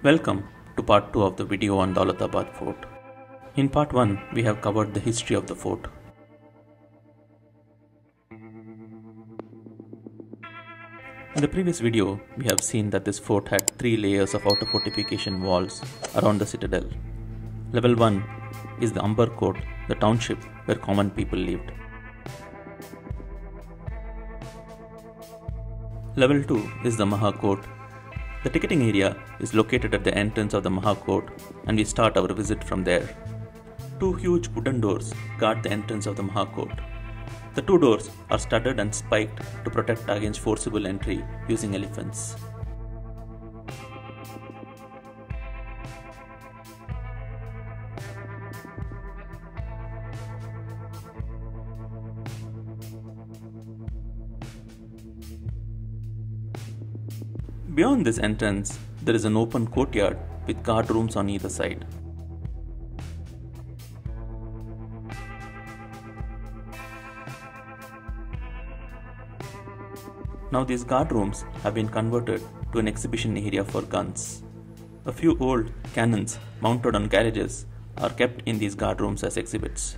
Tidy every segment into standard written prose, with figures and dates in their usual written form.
Welcome to part 2 of the video on Daulatabad Fort. In part 1, we have covered the history of the fort. In the previous video, we have seen that this fort had 3 layers of outer fortification walls around the citadel. Level 1 is the Umber Court, the township where common people lived. Level 2 is the Maha Court. The ticketing area is located at the entrance of the Maha Court, and we start our visit from there. 2 huge wooden doors guard the entrance of the Maha Court. The 2 doors are studded and spiked to protect against forcible entry using elephants. Beyond this entrance, there is an open courtyard with guard rooms on either side. Now these guard rooms have been converted to an exhibition area for guns. A few old cannons mounted on carriages are kept in these guard rooms as exhibits.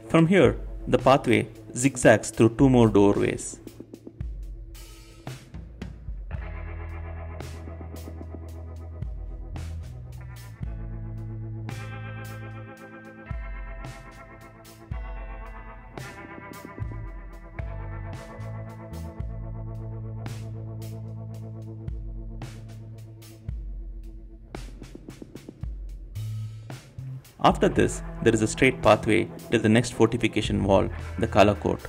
From here, the pathway zigzags through 2 more doorways. After this, there is a straight pathway to the next fortification wall, the Kala Court.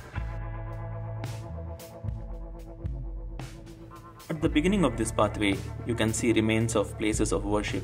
At the beginning of this pathway, you can see remains of places of worship.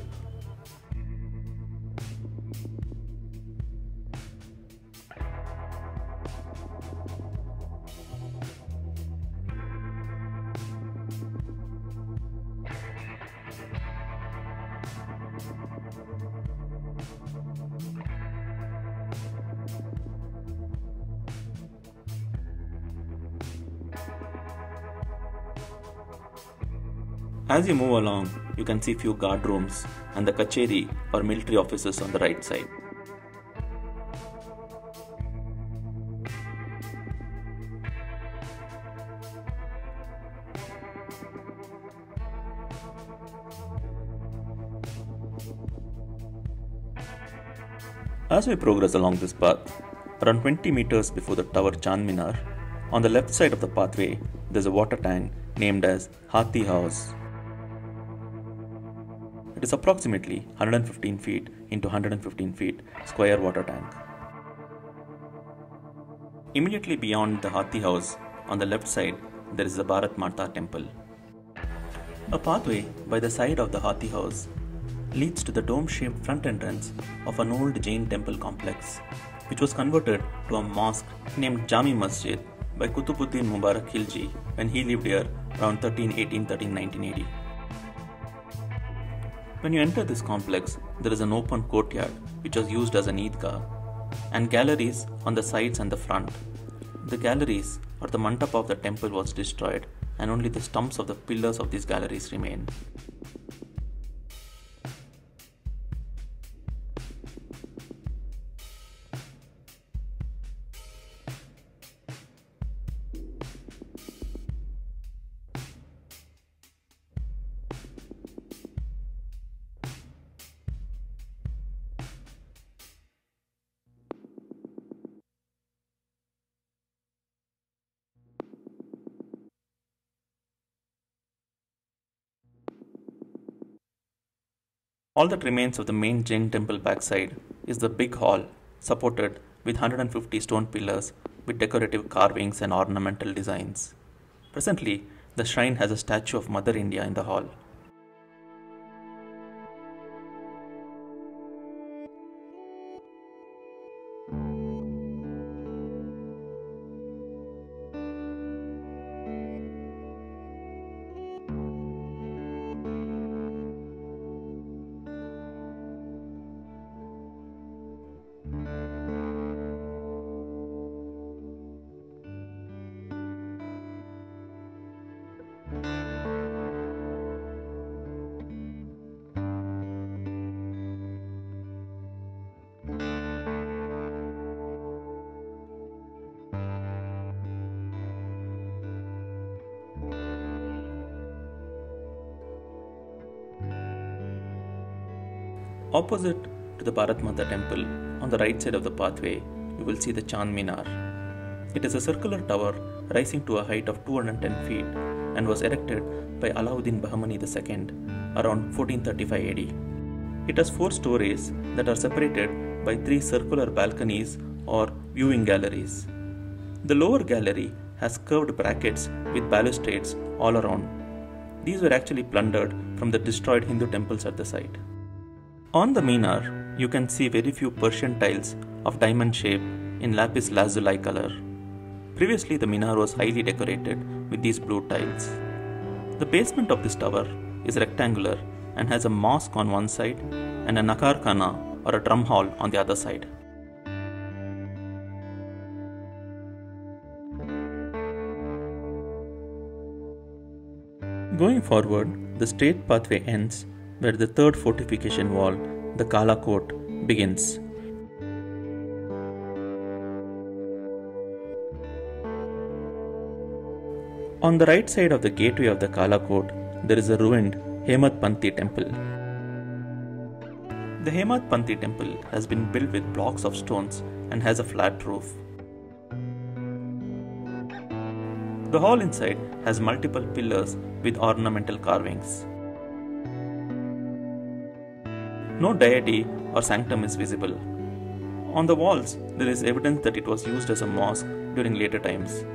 As you move along, you can see few guard rooms and the kacheri or military offices on the right side. As we progress along this path, around 20 meters before the tower Chand Minar, on the left side of the pathway, there is a water tank named as Hathi House. It is approximately 115 feet into 115 feet square water tank. Immediately beyond the Hathi House, on the left side, there is the Bharat Mata temple. A pathway by the side of the Hathi House leads to the dome-shaped front entrance of an old Jain temple complex, which was converted to a mosque named Jami Masjid by Qutubuddin Mubarak Khilji when he lived here around 1318-1380. When you enter this complex, there is an open courtyard which was used as an Eidgah and galleries on the sides and the front. The galleries or the mandap of the temple was destroyed and only the stumps of the pillars of these galleries remain. All that remains of the main Jain temple backside is the big hall, supported with 150 stone pillars with decorative carvings and ornamental designs. Presently, the shrine has a statue of Mother India in the hall. Opposite to the Bharat Mata temple, on the right side of the pathway, you will see the Chand Minar. It is a circular tower rising to a height of 210 feet and was erected by Alauddin Bahmani II around 1435 AD. It has 4 stories that are separated by 3 circular balconies or viewing galleries. The lower gallery has curved brackets with balustrades all around. These were actually plundered from the destroyed Hindu temples at the site. On the Minar, you can see very few Persian tiles of diamond shape in lapis lazuli color. Previously, the Minar was highly decorated with these blue tiles. The basement of this tower is rectangular and has a mosque on one side and a nakar khana or a drum hall on the other side. Going forward, the straight pathway ends where the third fortification wall, the Kala Court, begins. On the right side of the gateway of the Kala Court, there is a ruined Hemadpanthi temple. The Hemadpanthi temple has been built with blocks of stones and has a flat roof. The hall inside has multiple pillars with ornamental carvings. No deity or sanctum is visible. On the walls, there is evidence that it was used as a mosque during later times.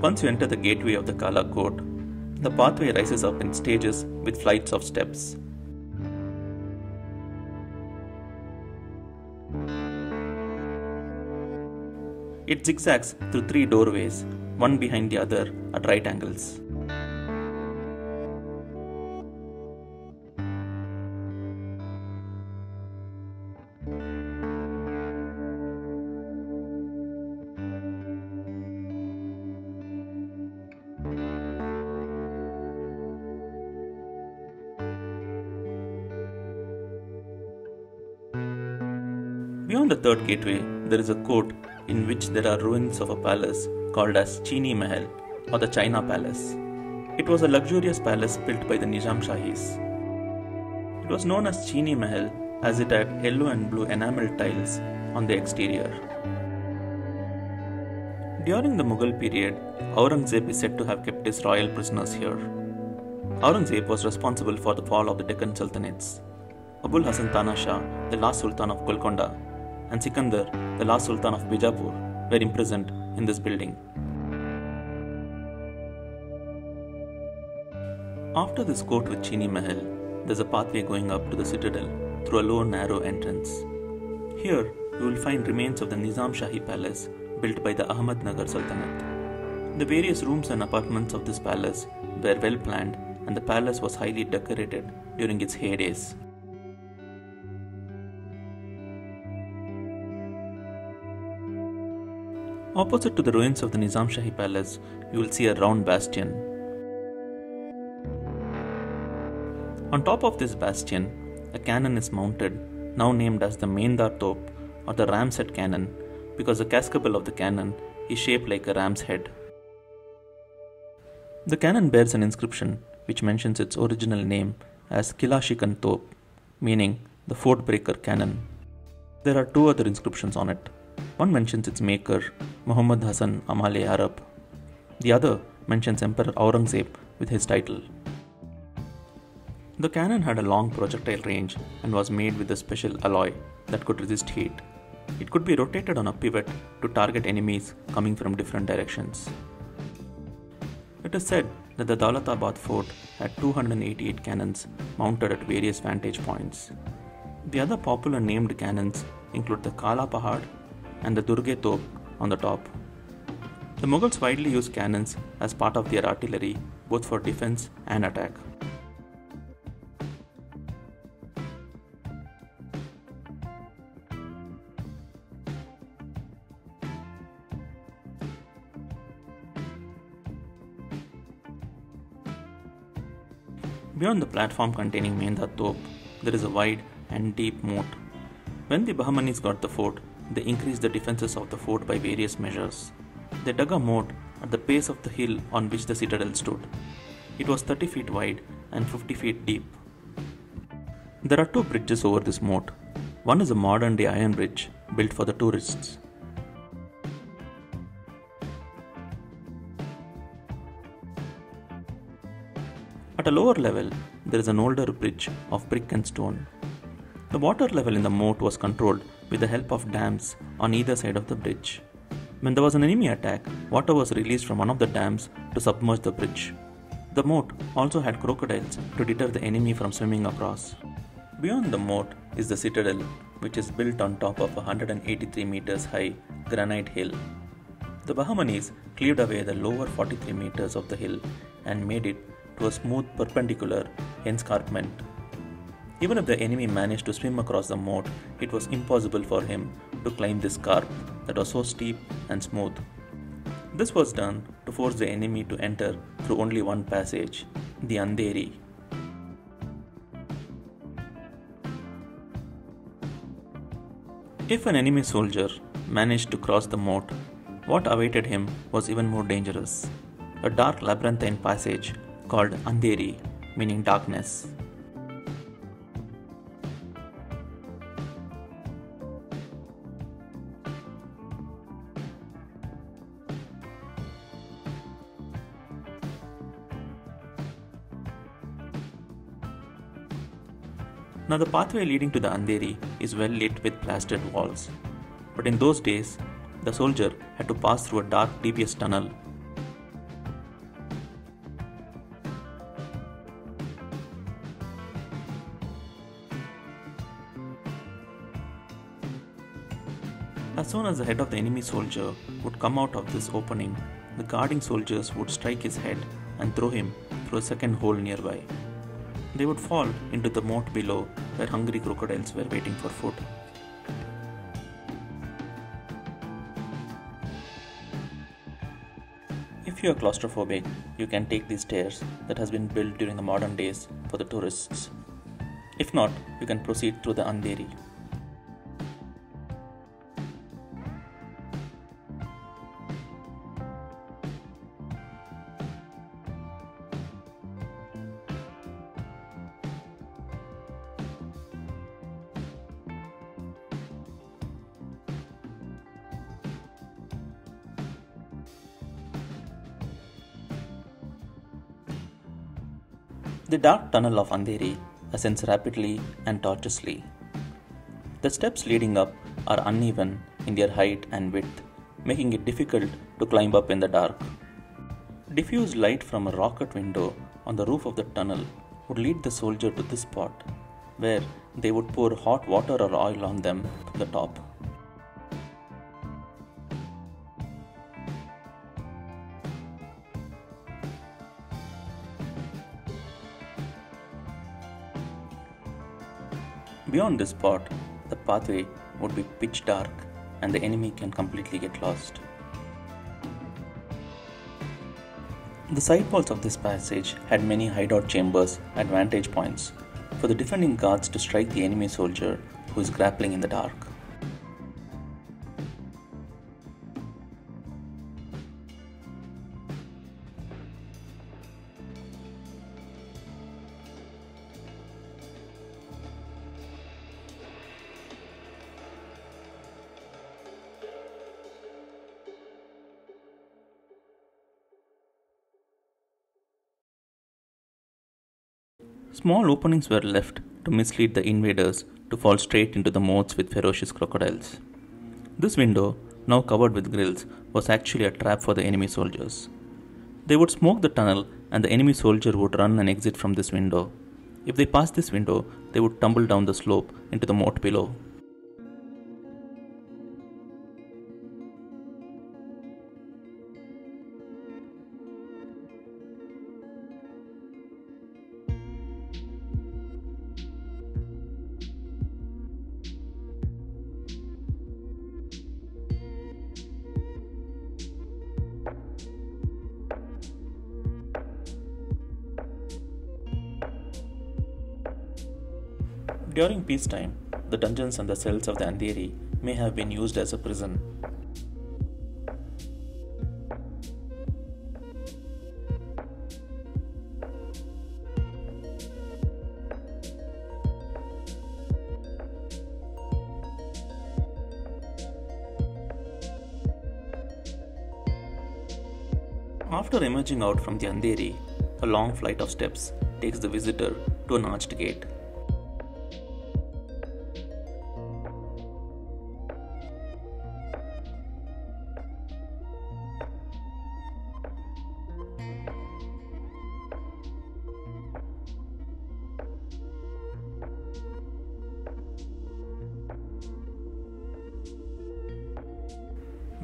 Once you enter the gateway of the Kala Court, the pathway rises up in stages with flights of steps. It zigzags through 3 doorways, one behind the other at right angles. Beyond the third gateway, there is a court in which there are ruins of a palace called as Chini Mahal or the China Palace. It was a luxurious palace built by the Nizam Shahis. It was known as Chini Mahal as it had yellow and blue enamel tiles on the exterior. During the Mughal period, Aurangzeb is said to have kept his royal prisoners here. Aurangzeb was responsible for the fall of the Deccan Sultanates. Abul Hasan Tana Shah, the last Sultan of Golconda, and Sikandar, the last Sultan of Bijapur, were imprisoned in this building. After this court with Chini Mahal, there is a pathway going up to the citadel through a low narrow entrance. Here, you will find remains of the Nizam Shahi Palace built by the Ahmadnagar Sultanate. The various rooms and apartments of this palace were well planned and the palace was highly decorated during its heydays. Opposite to the ruins of the Nizam Shahi Palace, you will see a round bastion. On top of this bastion, a cannon is mounted, now named as the Maindar Top or the ramset cannon, because the cascable of the cannon is shaped like a ram's head. The cannon bears an inscription which mentions its original name as Kilashikan Top, meaning the fort breaker cannon. There are two other inscriptions on it. One mentions its maker, Muhammad Hassan Amale Arab. The other mentions Emperor Aurangzeb with his title. The cannon had a long projectile range and was made with a special alloy that could resist heat. It could be rotated on a pivot to target enemies coming from different directions. It is said that the Daulatabad Fort had 288 cannons mounted at various vantage points. The other popular named cannons include the Kala Pahad and the Durge Top on the top. The Mughals widely used cannons as part of their artillery, both for defense and attack. Beyond the platform containing Menda Top, there is a wide and deep moat. When the Bahmanis got the fort, they increased the defenses of the fort by various measures. They dug a moat at the base of the hill on which the citadel stood. It was 30 feet wide and 50 feet deep. There are two bridges over this moat. One is a modern-day iron bridge built for the tourists. At a lower level, there is an older bridge of brick and stone. The water level in the moat was controlled with the help of dams on either side of the bridge. When there was an enemy attack, water was released from one of the dams to submerge the bridge. The moat also had crocodiles to deter the enemy from swimming across. Beyond the moat is the citadel, which is built on top of a 183 meters high granite hill. The Bahmanis cleaved away the lower 43 meters of the hill and made it to a smooth perpendicular escarpment. Even if the enemy managed to swim across the moat, it was impossible for him to climb this scarp that was so steep and smooth. This was done to force the enemy to enter through only one passage, the Andheri. If an enemy soldier managed to cross the moat, what awaited him was even more dangerous. A dark labyrinthine passage called Andheri, meaning darkness. Now the pathway leading to the Andheri is well lit with plastered walls. But in those days, the soldier had to pass through a dark, devious tunnel. As soon as the head of the enemy soldier would come out of this opening, the guarding soldiers would strike his head and throw him through a second hole nearby. They would fall into the moat below where hungry crocodiles were waiting for food. If you are claustrophobic, you can take these stairs that has been built during the modern days for the tourists. If not, you can proceed through the Andheri. The dark tunnel of Andheri ascends rapidly and tortuously. The steps leading up are uneven in their height and width, making it difficult to climb up in the dark. Diffused light from a rocket window on the roof of the tunnel would lead the soldier to this spot, where they would pour hot water or oil on them from the top. Beyond this spot, the pathway would be pitch dark and the enemy can completely get lost. The side walls of this passage had many hideout chambers at vantage points for the defending guards to strike the enemy soldier who is grappling in the dark. Small openings were left to mislead the invaders to fall straight into the moats with ferocious crocodiles. This window, now covered with grills, was actually a trap for the enemy soldiers. They would smoke the tunnel and the enemy soldier would run and exit from this window. If they passed this window, they would tumble down the slope into the moat below. During peacetime, the dungeons and the cells of the Andheri may have been used as a prison. After emerging out from the Andheri, a long flight of steps takes the visitor to an arched gate.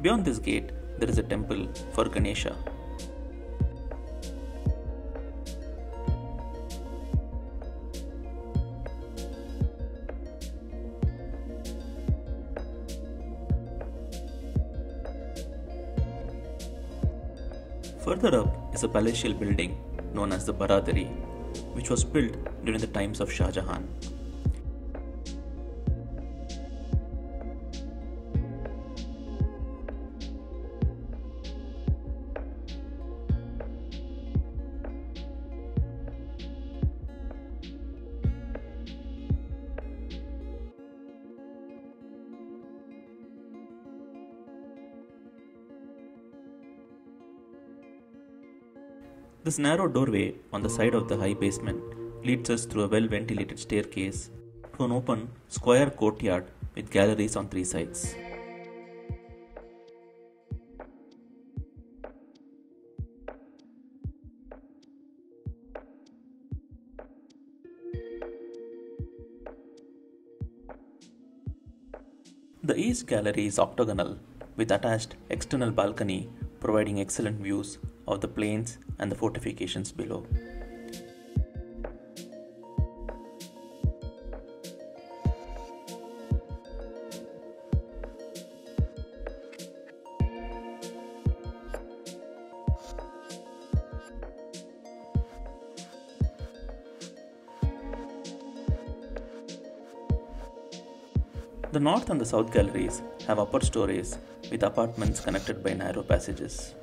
Beyond this gate, there is a temple for Ganesha. Further up is a palatial building known as the Baradari, which was built during the times of Shah Jahan. This narrow doorway on the side of the high basement leads us through a well-ventilated staircase to an open, square courtyard with galleries on three sides. The east gallery is octagonal with attached external balcony providing excellent views of the plains and the fortifications below. The north and the south galleries have upper stories with apartments connected by narrow passages.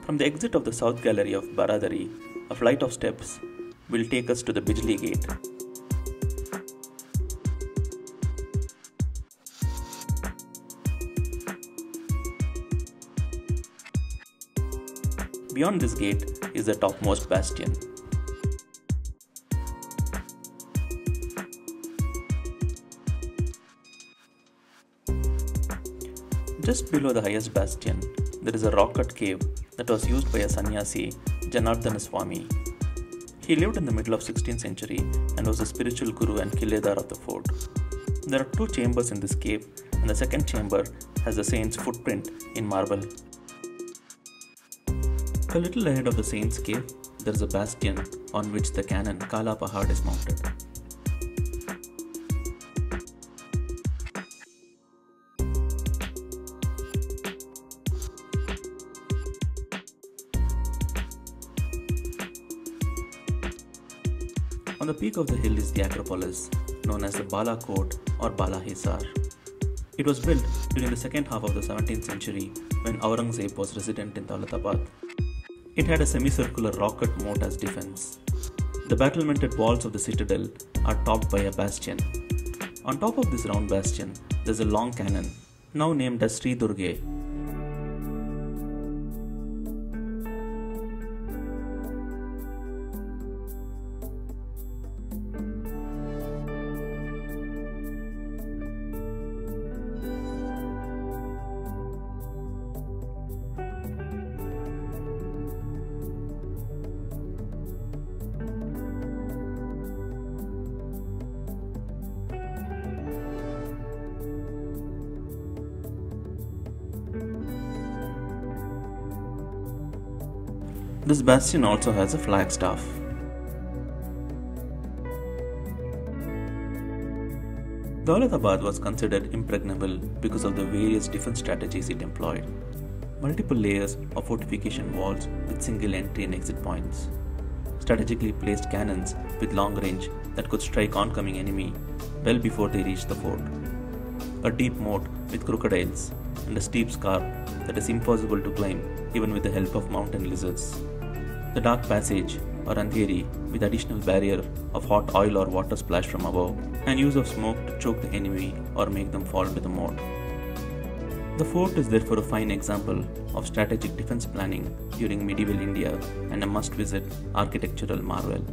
From the exit of the south gallery of Baradari, a flight of steps will take us to the Bijli gate. Beyond this gate is the topmost bastion. Just below the highest bastion, there is a rock-cut cave that was used by a sannyasi, Janardana Swami. He lived in the middle of 16th century and was the spiritual guru and killedar of the fort. There are two chambers in this cave, and the second chamber has the saint's footprint in marble. A little ahead of the saint's cave, there is a bastion on which the cannon Kala Pahad is mounted. On the peak of the hill is the Acropolis, known as the Bala Court or Bala Hisar. It was built during the second half of the 17th century when Aurangzeb was resident in Daulatabad. It had a semicircular rock-cut moat as defense. The battlemented walls of the citadel are topped by a bastion. On top of this round bastion, there is a long cannon, now named as Sri Durge. This bastion also has a flagstaff. Daulatabad was considered impregnable because of the various defense strategies it employed. Multiple layers of fortification walls with single entry and exit points. Strategically placed cannons with long range that could strike oncoming enemy well before they reached the fort. A deep moat with crocodiles and a steep scarp that is impossible to climb even with the help of mountain lizards. The dark passage or Andheri with additional barrier of hot oil or water splash from above and use of smoke to choke the enemy or make them fall into the moat. The fort is therefore a fine example of strategic defense planning during medieval India and a must-visit architectural marvel.